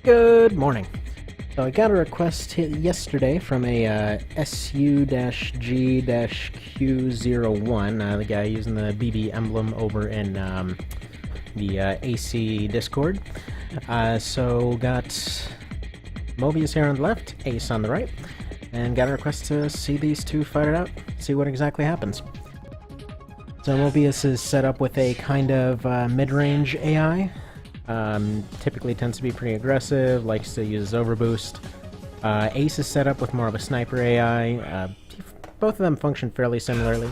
Good morning. So I got a request yesterday from a SU-G-Q01, the guy using the BB emblem over in the AC Discord. So got Mobius here on the left, Ace on the right, and got a request to see these two fight it out, see what exactly happens. So Mobius is set up with a kind of mid-range AI. Typically tends to be pretty aggressive, likes to use overboost. Ace is set up with more of a sniper AI. Both of them function fairly similarly.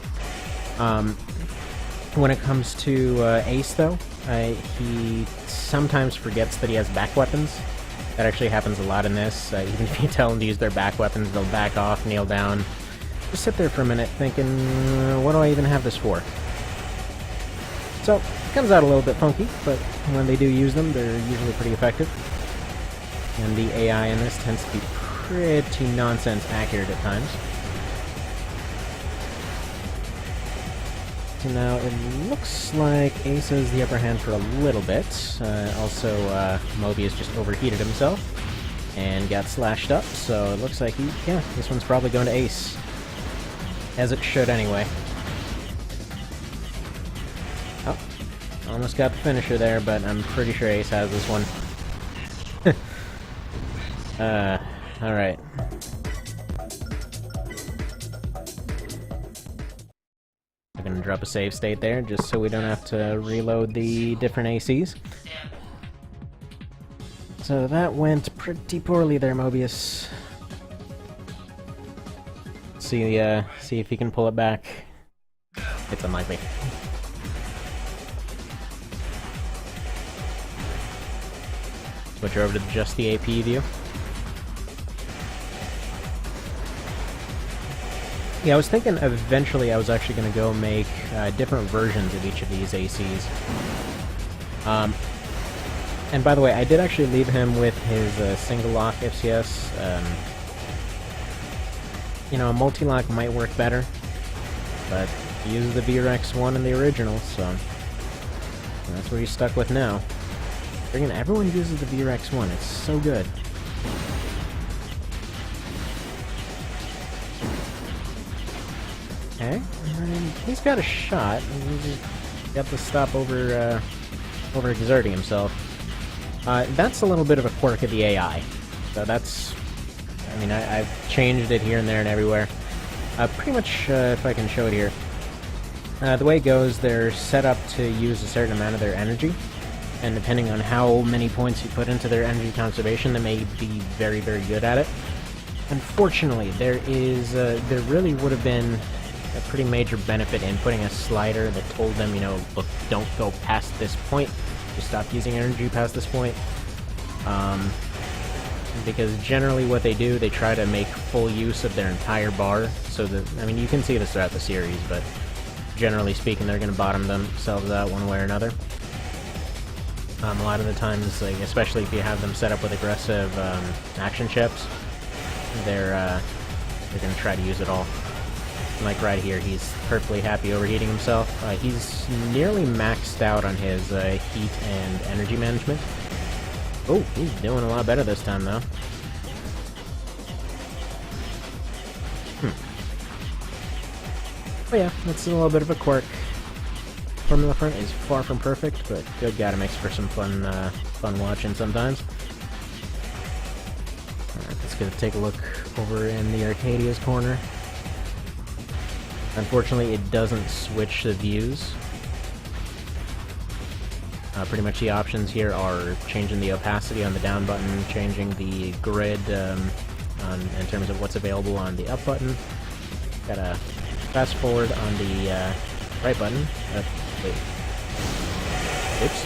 When it comes to Ace, though, he sometimes forgets that he has back weapons. That actually happens a lot in this. Even if you tell them to use their back weapons, they'll back off, kneel down. Just sit there for a minute thinking, what do I even have this for? So, it comes out a little bit funky, but when they do use them, they're usually pretty effective. And the AI in this tends to be pretty nonsense accurate at times. So now it looks like Ace has the upper hand for a little bit. Also, Mobius just overheated himself and got slashed up, so it looks like this one's probably going to Ace. As it should anyway. Oh, almost got the finisher there, but I'm pretty sure Ace has this one. Alright. I'm gonna drop a save state there, just so we don't have to reload the different ACs. So that went pretty poorly there, Mobius. See if he can pull it back. It's unlikely. Switch over to just the AP view. Yeah, I was thinking eventually I was actually going to go make different versions of each of these ACs. And by the way, I did actually leave him with his single lock FCS. You know, a multi-lock might work better, but he uses the VRX-1 in the original, so that's what he's stuck with now. Friggin' everyone uses the VRX-1, it's so good. Okay, and he's got a shot. He's got to stop over exerting himself. That's a little bit of a quirk of the AI, so that's... I mean, I've changed it here and there and everywhere. Pretty much, if I can show it here. The way it goes, they're set up to use a certain amount of their energy, and depending on how many points you put into their energy conservation, they may be very, very good at it. Unfortunately, there really would have been a pretty major benefit in putting a slider that told them, you know, look, don't go past this point, just stop using energy past this point. Because generally what they do, they try to make full use of their entire bar, so that, I mean, you can see this throughout the series, but generally speaking, they're going to bottom themselves out one way or another. A lot of the times, like, especially if you have them set up with aggressive action chips, they're going to try to use it all. Like right here, he's perfectly happy overheating himself. He's nearly maxed out on his heat and energy management. Oh, he's doing a lot better this time, though. Oh yeah, that's a little bit of a quirk. Formula Front is far from perfect, but good God, it makes for some fun watching sometimes. Alright, let's go take a look over in the Arcadia's corner. Unfortunately, it doesn't switch the views. Pretty much the options here are changing the opacity on the down button, changing the grid in terms of what's available on the up button. Gotta fast forward on the right button. Wait. Oops.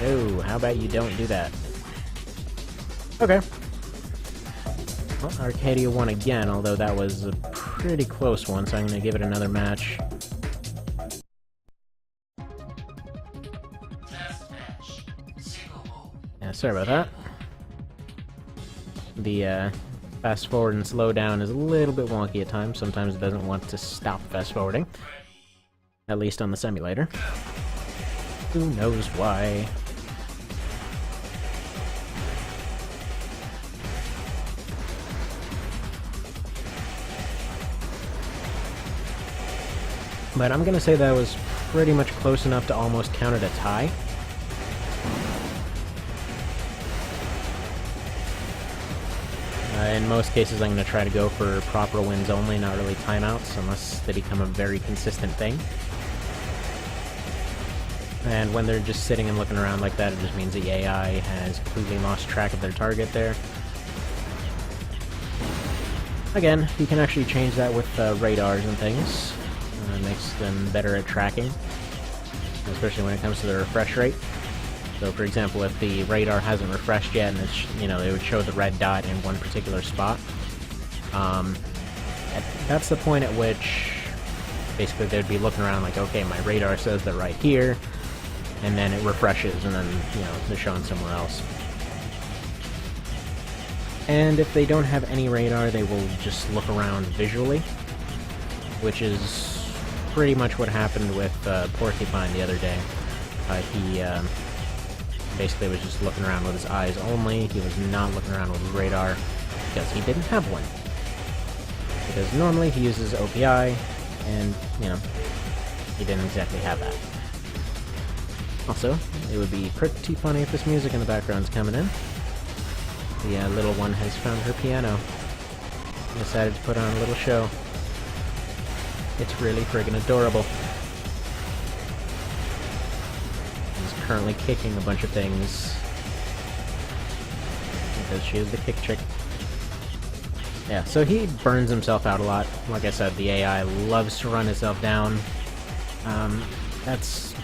Oh, how about you don't do that? Okay. Well, Arcadia won again, although that was a pretty close one, so I'm gonna give it another match. Yeah, sorry about that. The fast forward and slow down is a little bit wonky at times. Sometimes it doesn't want to stop fast forwarding. At least on the simulator. Who knows why? But I'm gonna say that was pretty much close enough to almost count it a tie. In most cases, I'm going to try to go for proper wins only, not really timeouts, unless they become a very consistent thing. And when they're just sitting and looking around like that, it just means the AI has completely lost track of their target there. Again, you can actually change that with radars and things. It makes them better at tracking, especially when it comes to the refresh rate. So, for example, if the radar hasn't refreshed yet, and it's, it would show the red dot in one particular spot, that's the point at which basically they'd be looking around like, okay, my radar says they're right here, and then it refreshes, and then they're showing somewhere else. And if they don't have any radar, they will just look around visually, which is pretty much what happened with Porcupine the other day. He basically was just looking around with his eyes only. He was not looking around with his radar because he didn't have one. Because normally he uses OPI, and, he didn't exactly have that. Also, it would be pretty funny if this music in the background's coming in. The little one has found her piano and decided to put on a little show. It's really friggin' adorable. Currently kicking a bunch of things because she is the kick chick. Yeah, so he burns himself out a lot. Like I said, the AI loves to run itself down. That's,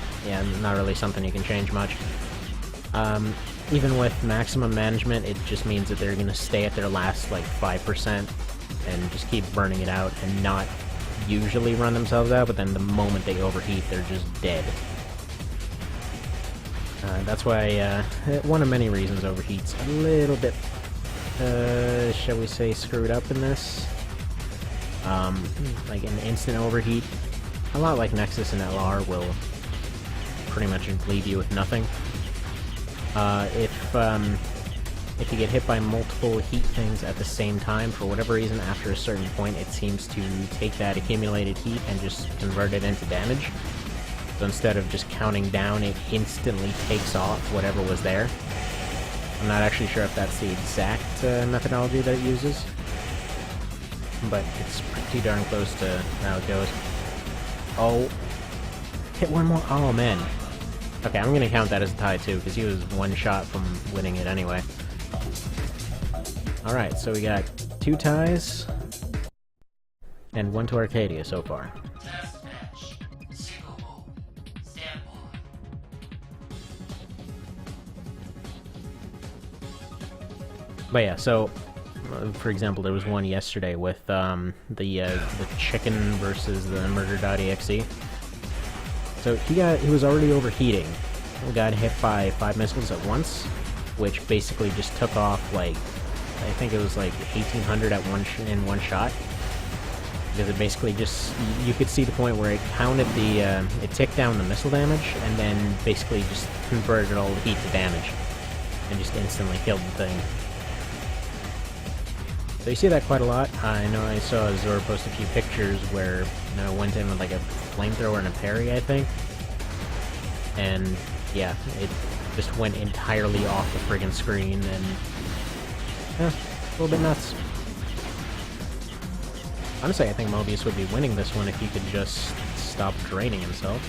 not really something you can change much. Even with maximum management, it just means that they're going to stay at their last, 5% and just keep burning it out and not usually run themselves out, but then the moment they overheat, they're just dead. That's why, one of many reasons overheat's a little bit, shall we say, screwed up in this. Like an instant overheat, a lot like Nexus and LR will pretty much leave you with nothing. If you get hit by multiple heat things at the same time, for whatever reason, after a certain point, it seems to take that accumulated heat and just convert it into damage. So instead of just counting down, it instantly takes off whatever was there. I'm not actually sure if that's the exact methodology that it uses, but it's pretty darn close to how it goes. Oh, hit one more. Oh, man. Okay, I'm going to count that as a tie, too, because he was one shot from winning it anyway. Alright, so we got 2 ties, and 1 to Arcadia so far. But yeah, so, for example, there was one yesterday with the chicken versus the murder.exe. So he was already overheating. He got hit by 5 missiles at once, which basically just took off I think it was 1,800 in one shot. Because it basically just, you could see the point where it counted it ticked down the missile damage, and then basically just converted all the heat to damage, and just instantly killed the thing. So you see that quite a lot. I know I saw Zor post a few pictures where it went in with a flamethrower and a parry, I think. And yeah, it just went entirely off the friggin' screen, and a little bit nuts. Honestly, I think Mobius would be winning this one if he could just stop draining himself.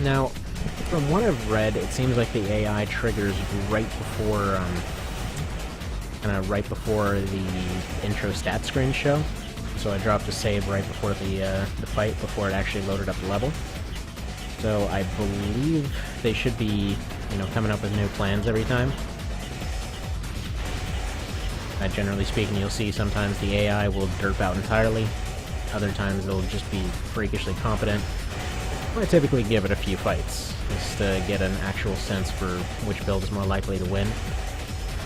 Now, from what I've read, it seems like the AI triggers right before, right before the intro stat screen show. So I dropped a save right before the fight, before it actually loaded up the level. So I believe they should be, coming up with new plans every time. Generally speaking, you'll see sometimes the AI will derp out entirely. Other times they'll just be freakishly competent. I typically give it a few fights, just to get an actual sense for which build is more likely to win.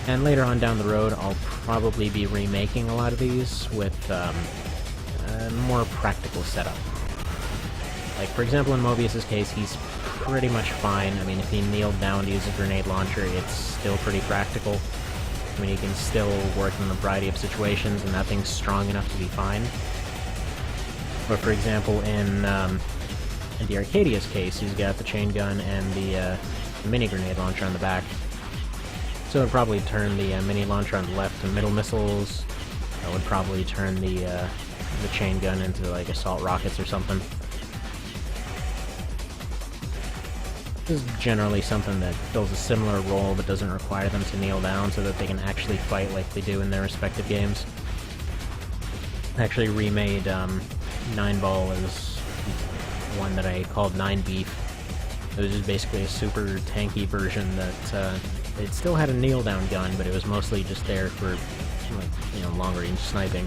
And later on down the road, I'll probably be remaking a lot of these with a more practical setup. For example, in Mobius's case, he's pretty much fine. I mean, if he kneeled down to use a grenade launcher, it's still pretty practical. mean, he can still work in a variety of situations, and that thing's strong enough to be fine. But for example, in the Arcadia's case, he's got the chain gun and the mini grenade launcher on the back. So it would probably turn the mini launcher on the left to middle missiles. That would probably turn the chain gun into like assault rockets or something. This is generally something that fills a similar role but doesn't require them to kneel down so that they can actually fight like they do in their respective games. I actually remade 9-Ball as one that I called 9-Beef. It was just basically a super tanky version that it still had a kneel-down gun, but it was mostly just there for, like, you know, long-range sniping.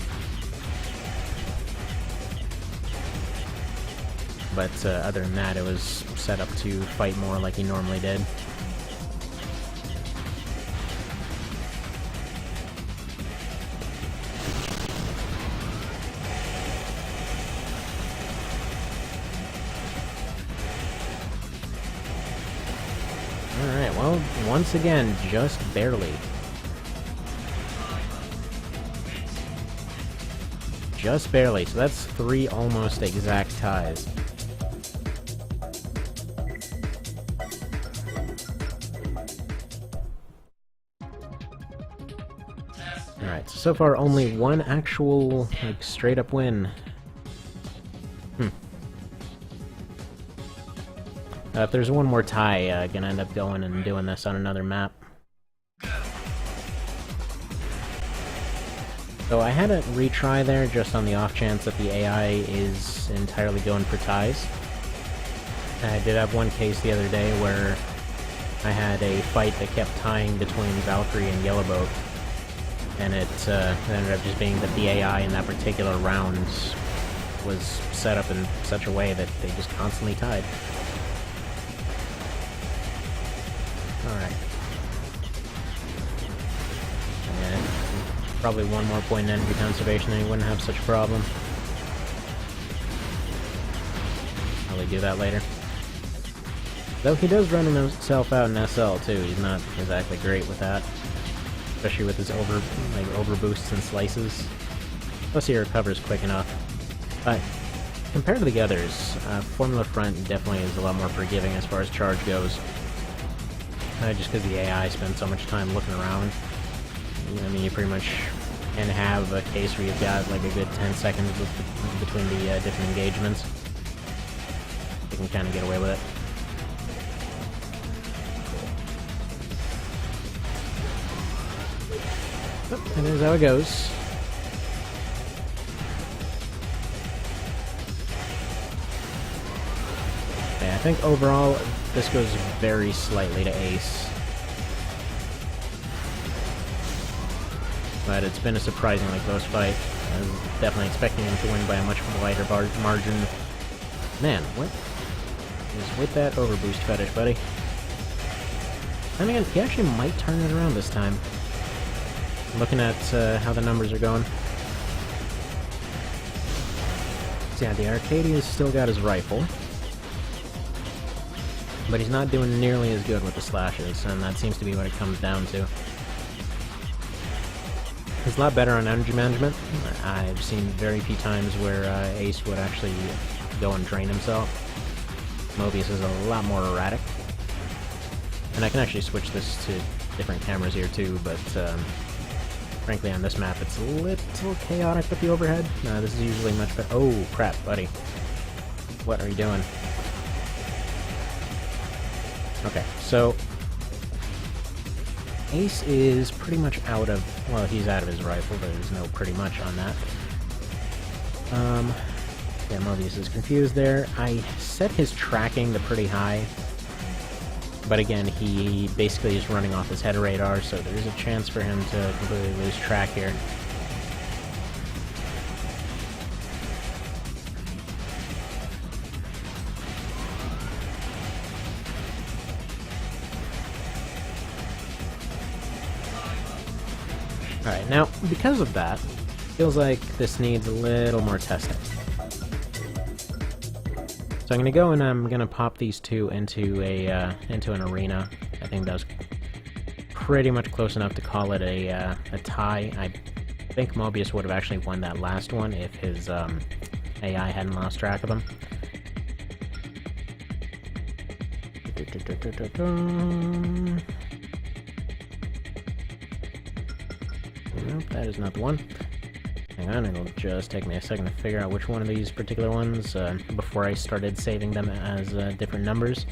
But other than that, it was set up to fight more like he normally did. Alright, well, once again, just barely. Just barely, so that's 3 almost exact ties. Alright, so far only one actual, like, straight-up win. If there's one more tie, gonna end up going and doing this on another map. So I had a retry there just on the off chance that the AI is entirely going for ties. I did have one case the other day where I had a fight that kept tying between Valkyrie and Yellowboat, and it ended up just being that the AI in that particular round was set up in such a way that they just constantly tied. Alright. And probably one more point in energy conservation and he wouldn't have such a problem. Probably do that later. Though he does run himself out in SL too, he's not exactly great with that. Especially with his over boosts and slices. Plus he recovers quick enough. But compared to the others, Formula Front definitely is a lot more forgiving as far as charge goes. Just because the AI spends so much time looking around. I mean, you pretty much can have a case where you've got like a good 10 seconds between the different engagements. You can kind of get away with it. Oh, and there's how it goes. Yeah, I think overall this goes very slightly to ace. But it's been a surprisingly close fight. I was definitely expecting him to win by a much wider margin. Man, what is with that overboost fetish, buddy? And again, he actually might turn it around this time. Looking at how the numbers are going. So yeah, the Arcadia's still got his rifle. But he's not doing nearly as good with the slashes, and that seems to be what it comes down to. He's a lot better on energy management. I've seen very few times where Ace would actually go and drain himself. Mobius is a lot more erratic. And I can actually switch this to different cameras here too, but frankly on this map it's a little chaotic with the overhead. This is usually much better. Oh crap, buddy. What are you doing? Okay, so Ace is pretty much out of, well, he's out of his rifle, but there's no pretty much on that. Yeah, Mobius is confused there. I set his tracking to pretty high, but again, he basically is running off his head radar, so there's a chance for him to completely lose track here. Alright, now, because of that, feels like this needs a little more testing. So I'm gonna go and I'm gonna pop these two into an arena. I think that's pretty much close enough to call it a tie. I think Mobius would have actually won that last one if his AI hadn't lost track of him. Nope, that is not the one. Hang on, it'll just take me a second to figure out which one of these particular ones before I started saving them as different numbers.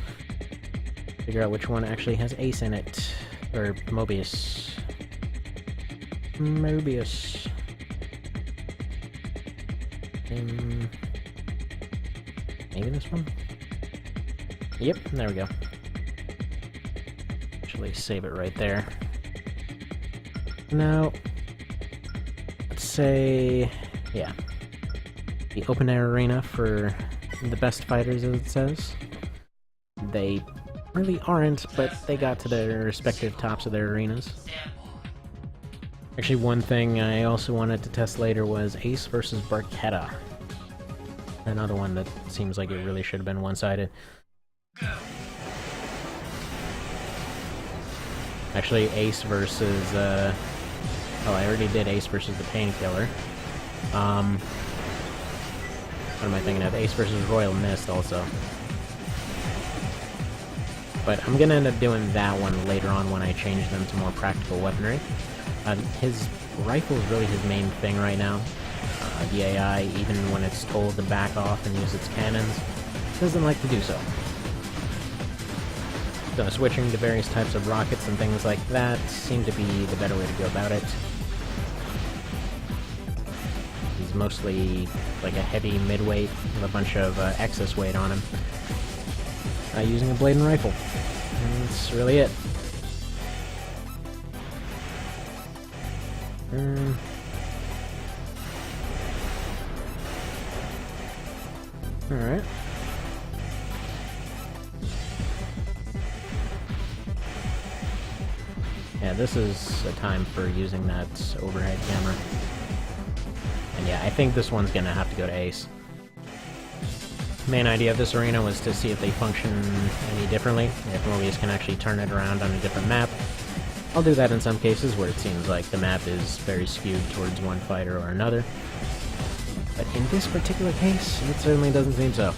Figure out which one actually has Ace in it. Or Mobius. Mobius. Maybe this one? Yep, there we go. Actually, save it right there. Now, let's say, yeah, the open air arena for the best fighters, as it says. They really aren't, but they got to their respective tops of their arenas. Actually, one thing I also wanted to test later was Ace versus Barchetta. Another one that seems like it really should have been one-sided. Actually, Ace versus, oh, I already did Ace versus the Painkiller. What am I thinking of? Ace versus Royal Mist, also. But I'm gonna end up doing that one later on when I change them to more practical weaponry. His rifle is really his main thing right now. The AI, even when it's told to back off and use its cannons, doesn't like to do so. So switching to various types of rockets and things like that seem to be the better way to go about it. He's mostly like a heavy midweight with a bunch of excess weight on him. Using a blade and rifle. And that's really it. Alright. Yeah, this is a time for using that overhead camera. And yeah, I think this one's gonna have to go to Ace. Main idea of this arena was to see if they function any differently, if Mobius can actually turn it around on a different map. I'll do that in some cases where it seems like the map is very skewed towards one fighter or another. But in this particular case, it certainly doesn't seem so.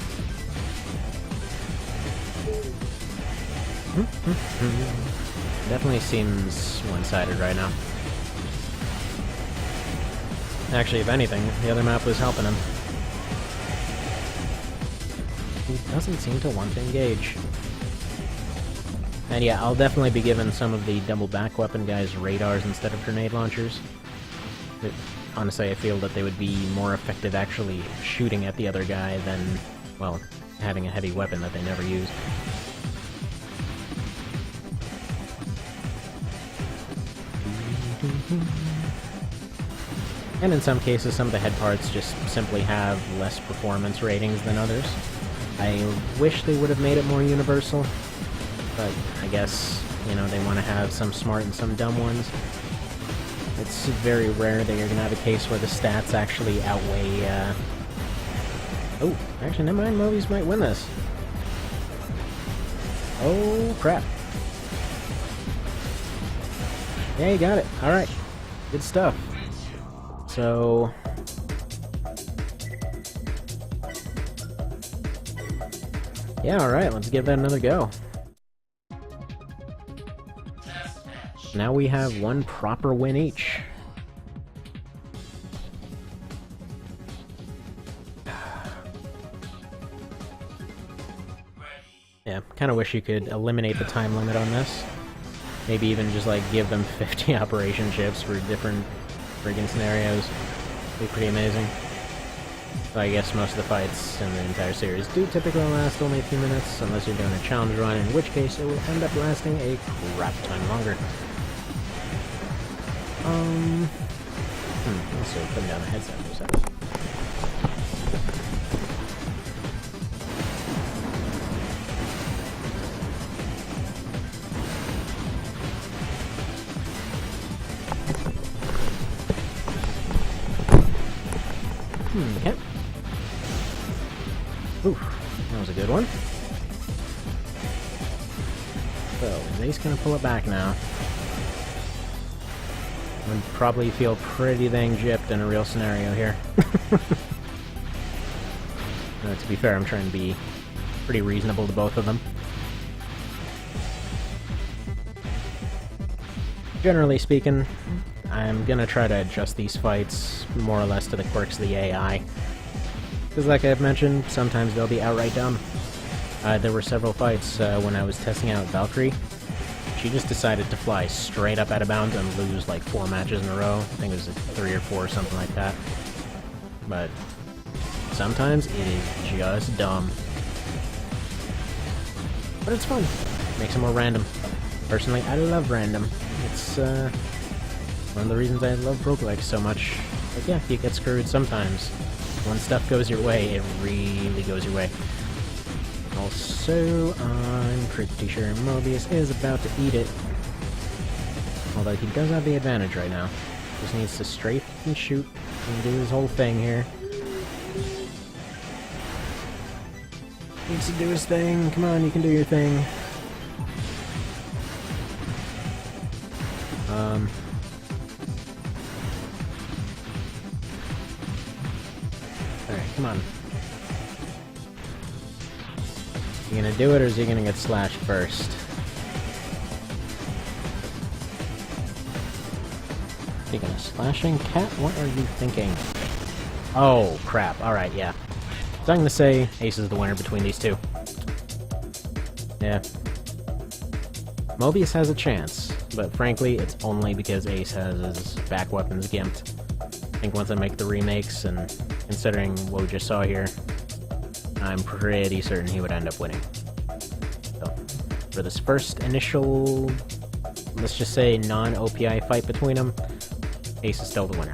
Definitely seems one-sided right now. Actually, if anything, the other map was helping him. He doesn't seem to want to engage. And yeah, I'll definitely be giving some of the double back weapon guys radars instead of grenade launchers. But honestly, I feel that they would be more effective actually shooting at the other guy than, well, having a heavy weapon that they never use. And in some cases, some of the head parts just simply have less performance ratings than others. I wish they would have made it more universal, but I guess, you know, they want to have some smart and some dumb ones. It's very rare that you're going to have a case where the stats actually outweigh, Oh, actually, never mind, Mobius might win this. Oh, crap. Yeah, you got it. Alright. Good stuff. So... yeah, alright, let's give that another go. Now we have one proper win each. Yeah, kinda wish you could eliminate the time limit on this. Maybe even just like give them 50 operation chips for different friggin' scenarios. Be pretty amazing. So I guess most of the fights in the entire series do typically last only a few minutes, unless you're doing a challenge run, in which case it will end up lasting a crap ton longer. Also putting down the headset for a second. Okay. Oof, that was a good one. So, Ace gonna pull it back now. would probably feel pretty dang gypped in a real scenario here. To be fair, I'm trying to be pretty reasonable to both of them. Generally speaking, I'm gonna try to adjust these fights more or less to the quirks of the AI. Because like I've mentioned, sometimes they'll be outright dumb. There were several fights when I was testing out Valkyrie. She just decided to fly straight up out of bounds and lose like 4 matches in a row. I think it was 3 or 4 or something like that. But sometimes it is just dumb. But it's fun. Makes it more random. Personally, I love random. It's one of the reasons I love roguelikes so much. But yeah, you get screwed sometimes. When stuff goes your way, it really goes your way. Also, I'm pretty sure Mobius is about to eat it. Although he does have the advantage right now. Just needs to strafe and shoot and do his whole thing here. Needs to do his thing. Come on, you can do your thing. Alright, come on. You gonna do it, or is he gonna get slashed first? Is he gonna slashing cat? What are you thinking? Oh, crap. Alright, yeah. So I'm gonna say Ace is the winner between these two. Yeah. Mobius has a chance, but frankly, it's only because Ace has his back weapons gimped. I think once I make the remakes, and considering what we just saw here, I'm pretty certain he would end up winning. So, for this first initial, let's just say non-OPI fight between them, Ace is still the winner.